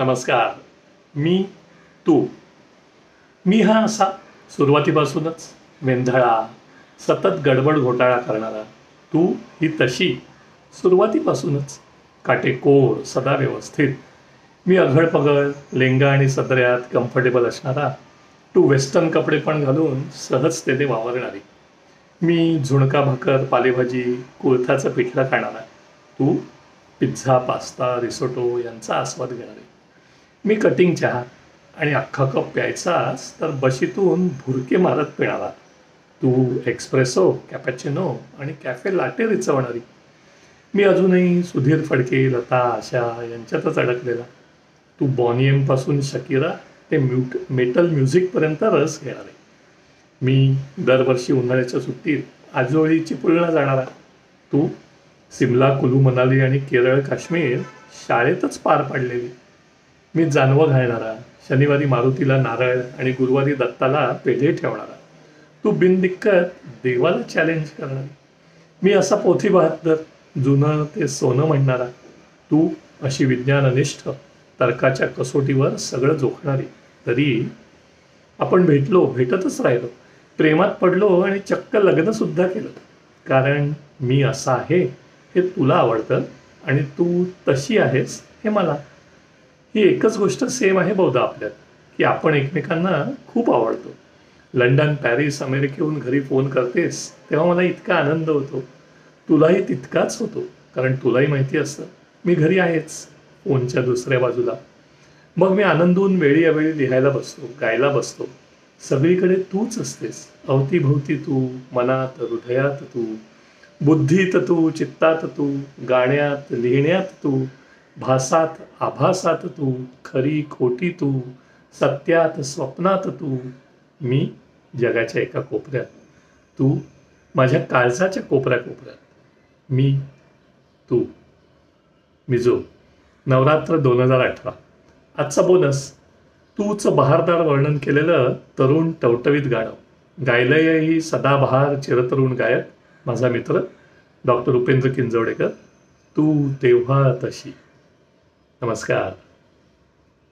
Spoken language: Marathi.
नमस्कार. मी तू मी हा असा सुरुवातीपासूनच वेंधळा, सतत गडबड घोटाळा करणारा. तू ही तशी सुरुवातीपासूनच काटेकोर, सदा व्यवस्थित. मी अघडपघड लेंगा आणि सदऱ्यात कम्फर्टेबल असणारा. तू वेस्टर्न कपडे पण घालून सहजतेने वावरणारी. मी झुणका भाकर, पालेभाजी, कुळथाचं पिठलं खाणारा. तू पिझ्झा, पास्ता, रिसोटो यांचा आस्वाद घेणारी. मी कटिंग चहा आणि अख्खा कप प्यायचाच तर बशीतून भुरके मारत पिणारा. तू एक्सप्रेसो, कॅपॅचिनो आणि कॅफे लाटे रिचवणारी. मी अजूनही सुधीर फडके, लता, आशा यांच्यातच अडकलेला. तू बॉनियमपासून शकीरा ते मेटल म्युझिकपर्यंत रस घेणारे. मी दरवर्षी उन्हाळ्याच्या सुट्टीत आजोळी चिपळूणला जाणारा. तू सिमला, कुलू मनाली आणि केरळ, काश्मीर शाळेतच पार पाडलेली. मी जानवं घालणारा. शनिवारी मारुतीला नारळ आणि गुरुवारी दत्ताला पेढे ठेवणारा. तू बिनदिक्कत देवाला चॅलेंज करणारी. मी असा पोथी बहादर, जुनं ते सोनं म्हणणारा. तू अशी विज्ञान अनिष्ठ, तर्काच्या कसोटीवर सगळं जोखणारी. तरी आपण भेटतच राहिलो, प्रेमात पडलो आणि चक्क लग्नसुद्धा केलं. कारण मी असा आहे हे तुला आवडतं आणि तू तशी आहेस हे मला. ही एकच गोष्ट सेम आहे बहुधा आपल्यात, की आपण एकमेकांना खूप आवडतो. लंडन, पॅरिस, अमेरिकेहून घरी फोन करतेस तेव्हा मला इतका आनंद होतो. तुलाही तितकाच होतो, कारण तुलाही माहिती असतं मी घरी आहेच फोनच्या दुसऱ्या बाजूला. मग मी आनंदून वेळी अवेळी लिहायला बसतो, गायला बसतो. सगळीकडे तूच असतेस. अवतीभोवती तू, मनात, हृदयात तू, बुद्धीत तू, चित्तात तू, गाण्यात, लिहिण्यात तू, भासात, आभासात तू, खरी खोटी तू, सत्यात, स्वप्नात तू. मी जगाच्या एका कोपऱ्यात, तू माझ्या काळजाच्या कोपऱ्यात. मी तू. मिझो, नवरात्र 2018. आजचा बोनस, तूच बहारदार वर्णन केलेलं तरुण टवटवीत गाणं. गायलंयही सदाबहार चिरतरुण गायक माझा मित्र डॉक्टर उपेंद्र किंजवडेकर. तू तेव्हा तशी. नमस्कार.